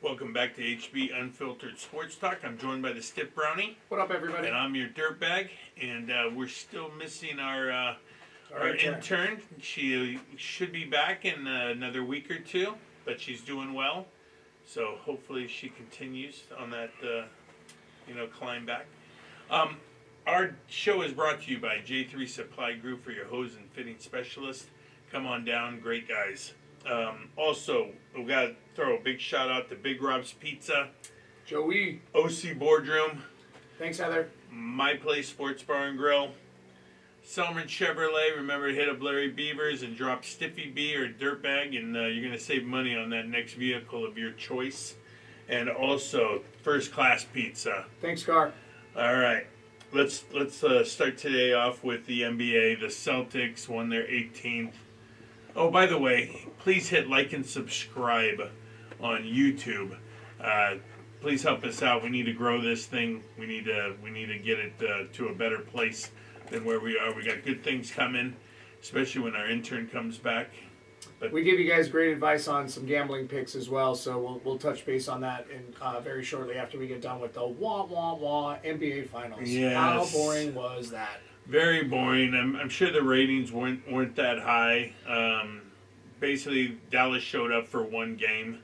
Welcome back to HB Unfiltered Sports Talk. I'm joined by the Stiff Brownie. What up, everybody? And I'm your dirtbag. And we're still missing our intern. She should be back in another week or two, but she's doing well. So hopefully she continues on that, climb back. Our show is brought to you by J3 Supply Group for your hose and fitting specialist. Come on down, great guys. Also, we got to throw a big shout out to Big Rob's Pizza, Joey, OC Boardroom, thanks, Heather, My Place Sports Bar and Grill, Selman Chevrolet. Remember to hit up Larry Beavers and drop Stiffy B or Dirtbag, and you're going to save money on that next vehicle of your choice. And also, First Class Pizza. Thanks, Gar. All right, let's start today off with the NBA. The Celtics won their 18th. Oh, by the way, please hit like and subscribe on YouTube. Please help us out. We need to grow this thing. We need to get it to a better place than where we are. We got good things coming, especially when our intern comes back. But we give you guys great advice on some gambling picks as well, so we'll touch base on that very shortly after we get done with the NBA Finals. Yes. How boring was that? Very boring. I'm sure the ratings weren't that high. Basically, Dallas showed up for one game,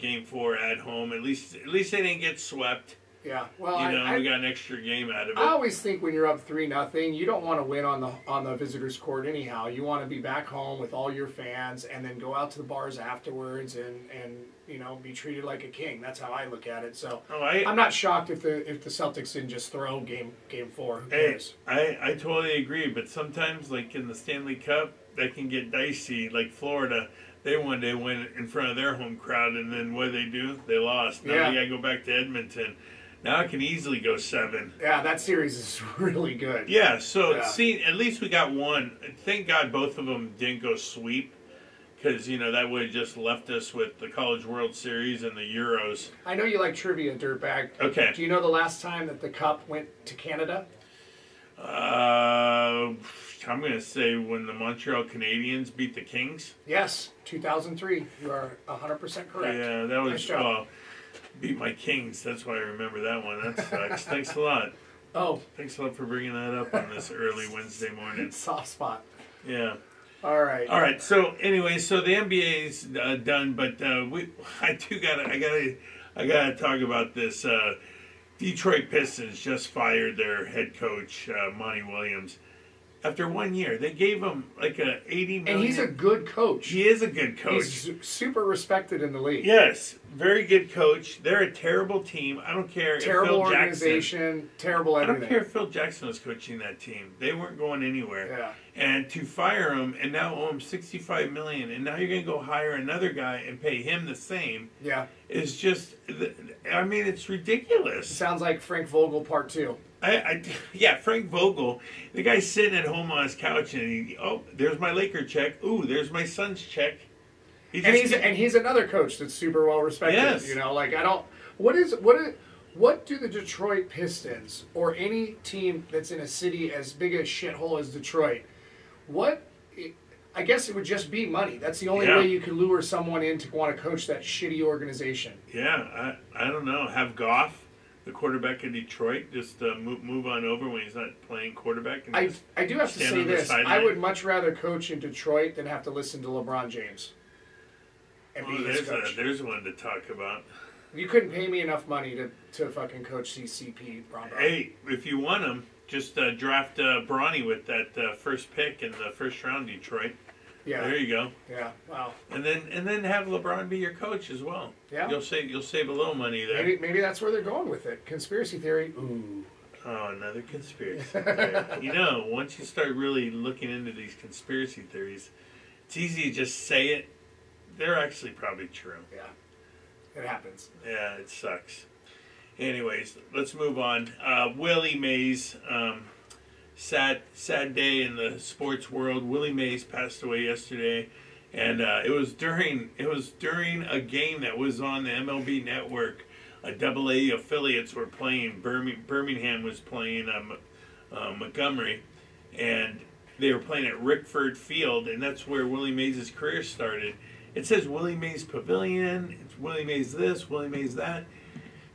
Game 4 at home. At least they didn't get swept. Yeah, well, we got an extra game out of it. I always think when you're up 3-0, you don't want to win on the visitors' court anyhow. You want to be back home with all your fans, and then go out to the bars afterwards, and be treated like a king. That's how I look at it. So I'm not shocked if the Celtics didn't just throw game 4. Hey, I totally agree. But sometimes, like in the Stanley Cup, that can get dicey. Like Florida. They one day went in front of their home crowd, and then what did? They lost. Now they got to go back to Edmonton. Now it can easily go 7. Yeah, that series is really good. Yeah, so see, at least we got one. Thank God both of them didn't go sweep, because, that would have just left us with the College World Series and the Euros. I know you like trivia, Dirtbag. Okay. Do you know the last time that the Cup went to Canada? I'm going to say when the Montreal Canadiens beat the Kings. Yes, 2003. You are 100% correct. Yeah, that was... Nice job. Beat my Kings. That's why I remember that one. That sucks. Thanks a lot. Oh. Thanks a lot for bringing that up on this early Wednesday morning. Soft spot. Yeah. All right. All right. So anyway, so the NBA's done, but I gotta talk about this. Detroit Pistons just fired their head coach, Monty Williams. After 1 year, they gave him like a $80 million. And he's a good coach. He is a good coach. He's super respected in the league. Yes, very good coach. They're a terrible team. I don't care. Terrible if Phil organization. Jackson, terrible everything. I don't care if Phil Jackson was coaching that team. They weren't going anywhere. Yeah. And to fire him and now owe him $65 million, and now you're going to go hire another guy and pay him the same. Yeah. Is just, it's ridiculous. Sounds like Frank Vogel Part 2. Frank Vogel, the guy's sitting at home on his couch and there's my Laker check. Ooh, there's my son's check. He's another coach that's super well respected. Yes. What do the Detroit Pistons or any team that's in a city as big a shithole as Detroit? I guess it would just be money. That's the only way you can lure someone in to want to coach that shitty organization. Yeah, I don't know. Have Goff, the quarterback in Detroit, just move on over when he's not playing quarterback. And I do have to say this. I would much rather coach in Detroit than have to listen to LeBron James. And be his coach. There's one to talk about. You couldn't pay me enough money to fucking coach CCP. Hey, if you want him, just draft Bronny with that first pick in the first round, Detroit. Yeah. There you go. Yeah. Wow. And then have LeBron be your coach as well. Yeah. You'll save a little money there. Maybe that's where they're going with it. Conspiracy theory. Ooh. Oh, another conspiracy theory. Once you start really looking into these conspiracy theories, it's easy to just say it. They're actually probably true. Yeah. It happens. Yeah, it sucks. Anyways, let's move on. Willie Mays. Sad day in the sports world. Willie Mays passed away yesterday, and it was during a game that was on the MLB Network. AA affiliates were playing. Birmingham was playing Montgomery, and they were playing at Rickford Field, and that's where Willie Mays' career started. it says Willie Mays Pavilion. It's Willie Mays this, Willie Mays that,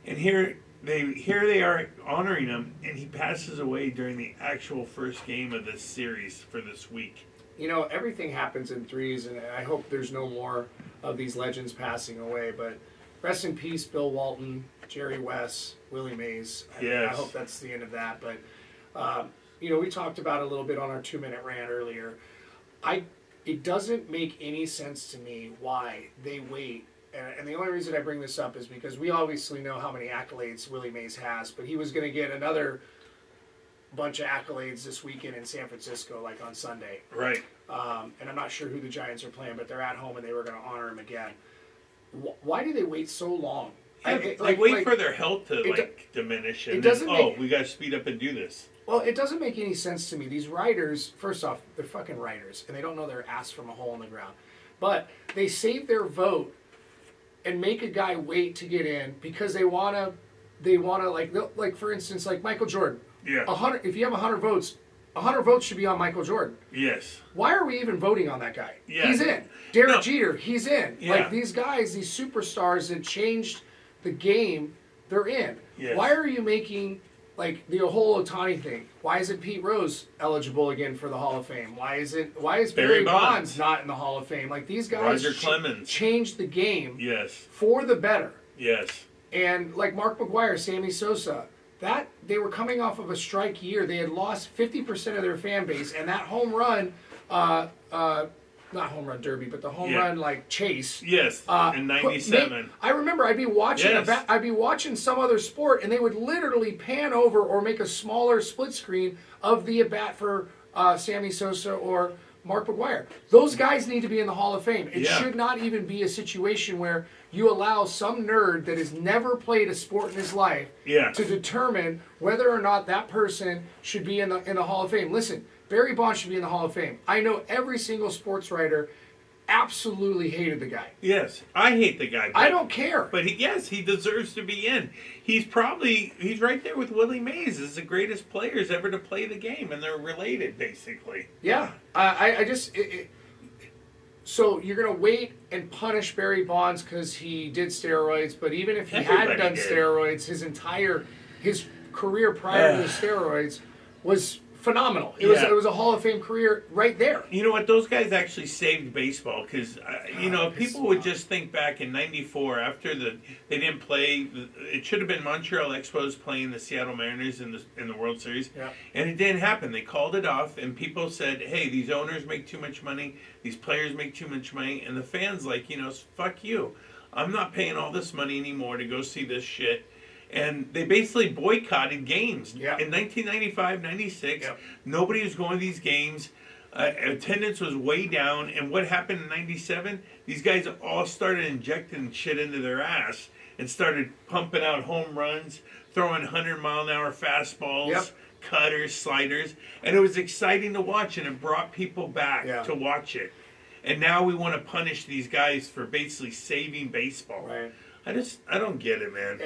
and here they are honoring him, and he passes away during the actual first game of this series for this week. You know, everything happens in threes, and I hope there's no more of these legends passing away. But rest in peace, Bill Walton, Jerry West, Willie Mays. Yes. I hope that's the end of that. But you know, we talked about it a little bit on our 2-minute rant earlier. It doesn't make any sense to me why they wait. And the only reason I bring this up is because we obviously know how many accolades Willie Mays has, but he was going to get another bunch of accolades this weekend in San Francisco, like on Sunday. Right. And I'm not sure who the Giants are playing, but they're at home and they were going to honor him again. Why do they wait so long? Wait for their health to diminish, and then, we got to speed up and do this. Well, it doesn't make any sense to me. These writers, first off, they're fucking writers, and they don't know their ass from a hole in the ground. But they save their vote and make a guy wait to get in because they wanna like for instance, like Michael Jordan. Yeah. 100. If you have 100 votes, 100 votes should be on Michael Jordan. Yes. Why are we even voting on that guy? Yeah. He's in. Derek Jeter, he's in. Yeah. Like these guys, these superstars that changed the game, they're in. Yes. Why are you making like the whole Ohtani thing? Why isn't Pete Rose eligible again for the Hall of Fame? Why is Barry Bonds not in the Hall of Fame? Like these guys Roger Clemens changed the game yes. for the better. Yes. And like Mark McGwire, Sammy Sosa, that they were coming off of a strike year. They had lost 50% of their fan base, and that home run, not home run derby, but the home run like chase. Yes, in '97. I remember I'd be watching I'd be watching some other sport, and they would literally pan over or make a smaller split screen of the at bat for Sammy Sosa or Mark McGwire. Those guys need to be in the Hall of Fame. It should not even be a situation where you allow some nerd that has never played a sport in his life to determine whether or not that person should be in the Hall of Fame. Listen, Barry Bonds should be in the Hall of Fame. I know every single sports writer absolutely hated the guy. Yes, I hate the guy. I don't care. But he deserves to be in. He's right there with Willie Mays as the greatest players ever to play the game, and they're related, basically. Yeah. So you're going to wait and punish Barry Bonds because he did steroids, but even if he hadn't done steroids, his career prior to the steroids was phenomenal. It was a Hall of Fame career right there. You know what? Those guys actually saved baseball because people would just think back in '94 after they didn't play. It should have been Montreal Expos playing the Seattle Mariners in the World Series, and it didn't happen. They called it off, and people said, "Hey, these owners make too much money. These players make too much money," and the fans fuck you. I'm not paying all this money anymore to go see this shit. And they basically boycotted games. In 1995, 96, nobody was going to these games. Attendance was way down. And what happened in 97? These guys all started injecting shit into their ass and started pumping out home runs, throwing 100-mile-an-hour fastballs, cutters, sliders. And it was exciting to watch, and it brought people back to watch it. And now we want to punish these guys for basically saving baseball. Right. I don't get it, man.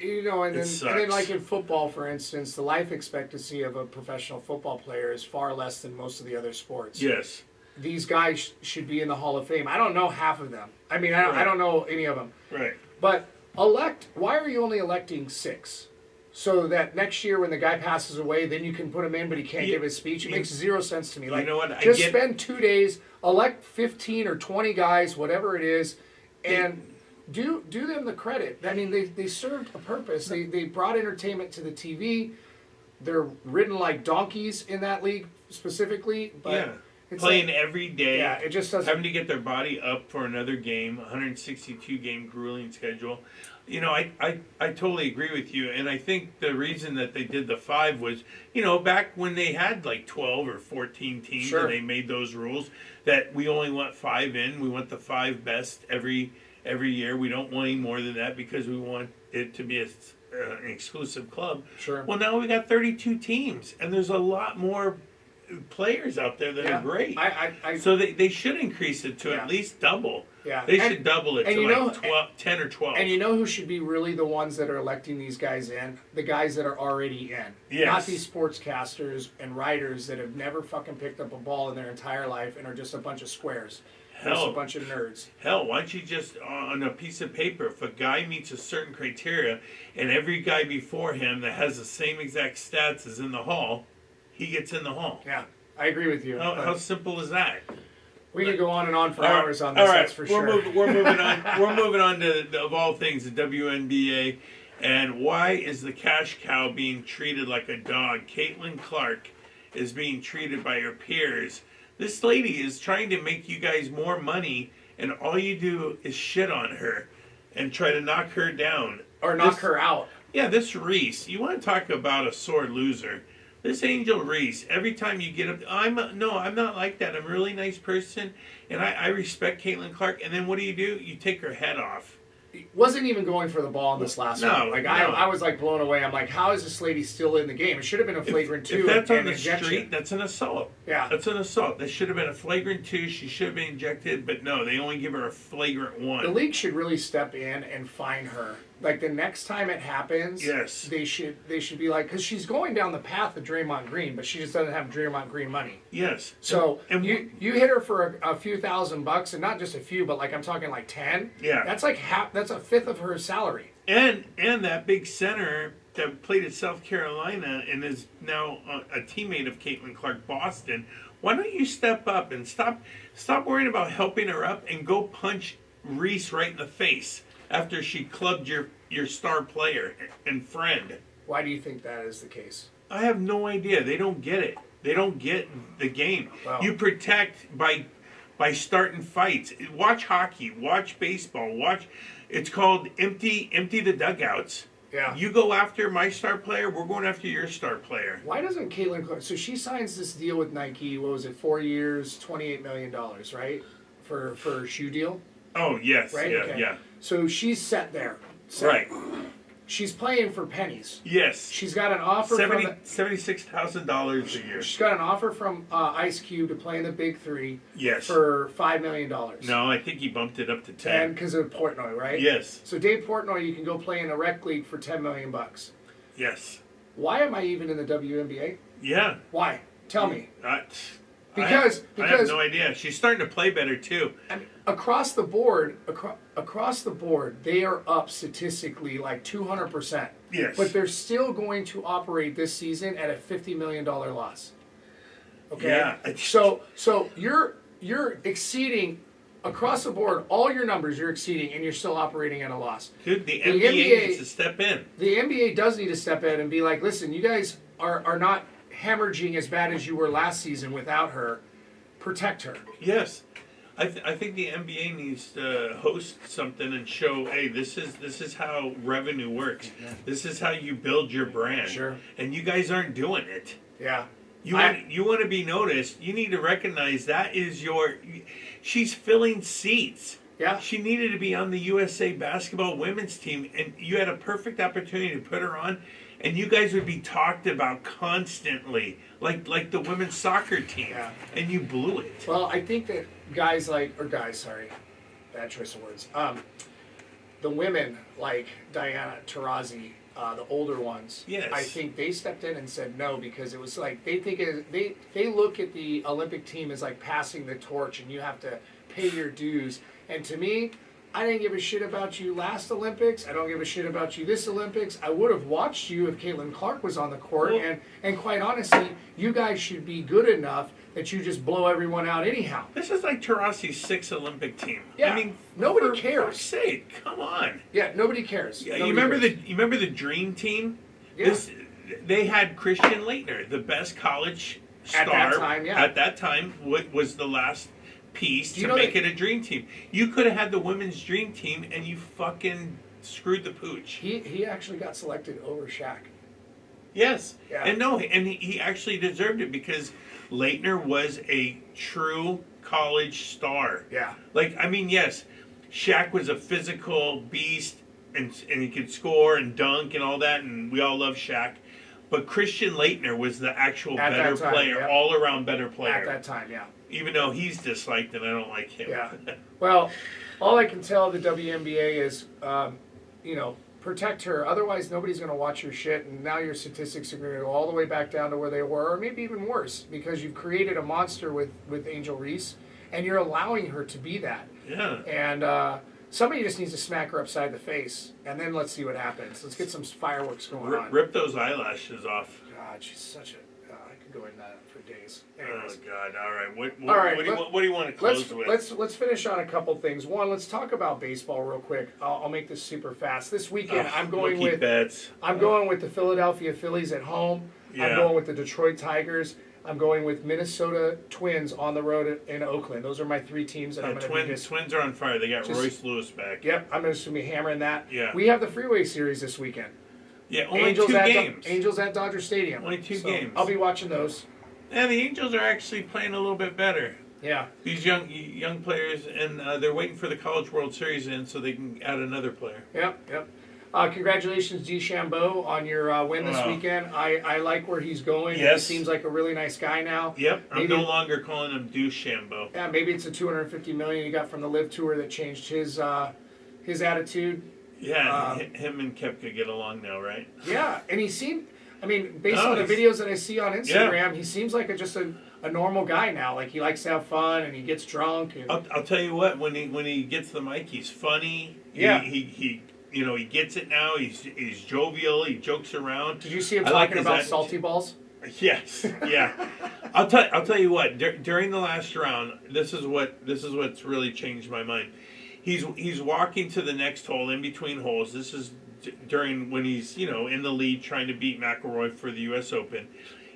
And then like in football, for instance, the life expectancy of a professional football player is far less than most of the other sports. Yes. These guys should be in the Hall of Fame. I don't know half of them. I mean, I don't know any of them. Right. But why are you only electing 6? So that next year when the guy passes away, then you can put him in, but he can't give his speech. It makes zero sense to me. Like, you know what? Spend 2 days, elect 15 or 20 guys, whatever it is, and do them the credit. I mean, they served a purpose. They brought entertainment to the TV. They're ridden like donkeys in that league specifically. But it's playing every day. Yeah, it just doesn't. Having to get their body up for another game, 162 game grueling schedule. I totally agree with you, and I think the reason that they did the 5 was, back when they had like 12 or 14 teams, and they made those rules that we only want 5 in. We want the 5 best every year. We don't want any more than that because we want it to be an exclusive club. Sure. Well, now we got 32 teams, and there's a lot more players out there that are great. So they should increase it to at least double. Yeah. They should double it to 10 or 12. And you know who should be really the ones that are electing these guys in? The guys that are already in. Yes. Not these sportscasters and writers that have never fucking picked up a ball in their entire life and are just a bunch of squares. Just a bunch of nerds. Hell, why don't you just, on a piece of paper, if a guy meets a certain criteria, and every guy before him that has the same exact stats is in the hall, he gets in the hall. Yeah, I agree with you. How simple is that? We could go on and on for hours on this, all right. that's for sure. We're moving on. We're moving on to, of all things, the WNBA. And why is the cash cow being treated like a dog? Caitlin Clark is being treated by her peers. This lady is trying to make you guys more money, and all you do is shit on her and try to knock her down. Or knock her out. Yeah, this Reese, you want to talk about a sore loser. This Angel Reese, every time you get up, I'm not like that. I'm a really nice person, and I respect Caitlin Clark. And then what do? You take her head off. Wasn't even going for the ball in this last one. Like, I was like blown away. I'm like, how is this lady still in the game? It should have been a flagrant 2. If that's on the street, that's an assault. Yeah. That's an assault. That should have been a flagrant 2. She should have been injected, but no, they only give her a flagrant 1. The league should really step in and fine her. Like, the next time it happens, yes, they should be like, because she's going down the path of Draymond Green, but she just doesn't have Draymond Green money. Yes. So you hit her for a few $1,000, and not just a few, but like I'm talking like 10. Yeah. That's like that's a fifth of her salary. And that big center that played at South Carolina and is now a teammate of Caitlin Clark, Boston. Why don't you step up and stop worrying about helping her up and go punch Reese right in the face after she clubbed your star player and friend? Why do you think that is the case? I have no idea. They don't get it. They don't get the game. Wow. You protect by starting fights. Watch hockey. Watch baseball. It's called empty the dugouts. Yeah. You go after my star player, we're going after your star player. Why doesn't Caitlin Clark... So she signs this deal with Nike, what was it, 4 years, $28 million, right? For a shoe deal? Oh, yes. Right? Yeah, okay. yeah. So she's set there. Right. She's playing for pennies. Yes. She's got an offer $76,000 a year. She's got an offer from Ice Cube to play in the Big 3. Yes. For $5 million. No, I think he bumped it up to 10 because of Portnoy, right? Yes. So Dave Portnoy, you can go play in a rec league for $10 million. Yes. Why am I even in the WNBA? Yeah. Why? Tell me. Because I have no idea. She's starting to play better too. I mean, across the board, they are up statistically like 200%. Yes. But they're still going to operate this season at a $50 million loss. Okay. Yeah. So you're exceeding across the board all your numbers. You're exceeding, and you're still operating at a loss. Dude, the NBA needs to step in. The NBA does need to step in and be like, listen, you guys are not hemorrhaging as bad as you were last season without her. Protect her. Yes. I think the NBA needs to host something and show, hey, this is how revenue works. Yeah. This is how you build your brand. Sure. And you guys aren't doing it. Yeah. You want to be noticed. You need to recognize that is she's filling seats. Yeah. She needed to be on the USA basketball women's team, and you had a perfect opportunity to put her on, and you guys would be talked about constantly, like the women's soccer team. Yeah. And you blew it. Well, I think that bad choice of words. The women like Diana Taurasi, the older ones. Yes. I think they stepped in and said no because it was like they look at the Olympic team as like passing the torch, and you have to pay your dues. And to me, I didn't give a shit about you last Olympics. I don't give a shit about you this Olympics. I would have watched you if Caitlin Clark was on the court. Well, and quite honestly, you guys should be good enough that you just blow everyone out anyhow. This is like Taurasi's 6th Olympic team. Yeah. I mean, nobody cares. For fuck's sake, come on. Yeah, nobody cares. Yeah, Nobody you remember the Dream Team? Yeah. They had Christian Laettner, the best college star at that time. Was the last piece to make it a dream team. You could have had the women's dream team, and you fucking screwed the pooch. He actually got selected over Shaq. Yes. Yeah. And he actually deserved it because Laettner was a true college star. Yeah. Like, I mean, yes, Shaq was a physical beast, and he could score and dunk and all that, and we all love Shaq. But Christian Laettner was the actual better player, yeah. all around better player. At that time, yeah. Even though he's disliked and I don't like him. Yeah. Well, all I can tell the WNBA is, protect her. Otherwise, nobody's going to watch your shit, and now your statistics are going to go all the way back down to where they were, or maybe even worse, because you've created a monster with Angel Reese. and you're allowing her to be that. Yeah. And somebody just needs to smack her upside the face, and then let's see what happens. Let's get some fireworks going on. Rip those eyelashes off. God, she's such a. I could go into that for days. Anyways. Oh God! All right. What do you want to let's, close with? Let's finish on a couple things. One, let's talk about baseball real quick. I'll make this super fast. This weekend, I'm going with the Philadelphia Phillies at home. Yeah. I'm going with the Detroit Tigers. I'm going with Minnesota Twins on the road in Oakland. Those are my three teams that I'm going to be. Twins are on fire. They got Royce Lewis back. Yep, I'm just going to be hammering that. Yeah. We have the Freeway Series this weekend. Yeah, only two games. Angels at Dodger Stadium. Only two games. I'll be watching those. Yeah, the Angels are actually playing a little bit better. Yeah. These young players, and they're waiting for the College World Series in so they can add another player. Yep. Congratulations, DeChambeau, on your win this weekend. I like where he's going. Yes. He seems like a really nice guy now. Yep. I'm no longer calling him DeChambeau. Yeah, maybe it's the $250 million he got from the Live Tour that changed his attitude. Yeah, him and Koepka get along now, right? Yeah, and he seemed. I mean, based on the videos that I see on Instagram, he seems like just a normal guy now. Like he likes to have fun and he gets drunk. And I'll tell you what, when he gets the mic, he's funny. Yeah. He gets it now. He's jovial. He jokes around. Did you see him talking about salty balls? Yes. Yeah. I'll tell you what. During the last round, this is what's really changed my mind. He's walking to the next hole in between holes. This is during when he's in the lead trying to beat McIlroy for the U.S. Open,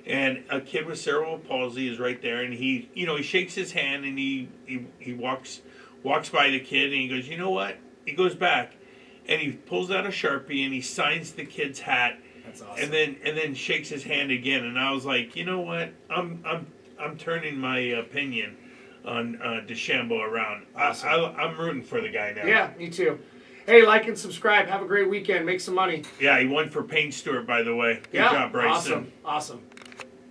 and a kid with cerebral palsy is right there, and he shakes his hand and he walks by the kid and he goes, you know what? He goes back and he pulls out a Sharpie and he signs the kid's hat. That's awesome. And then shakes his hand again, and I was like, you know what? I'm turning my opinion on DeChambeau around. Awesome. I'm rooting for the guy now. Yeah, me too. Hey, like and subscribe. Have a great weekend. Make some money. Yeah, he won for Payne Stewart, by the way. Good job, Bryson. Awesome.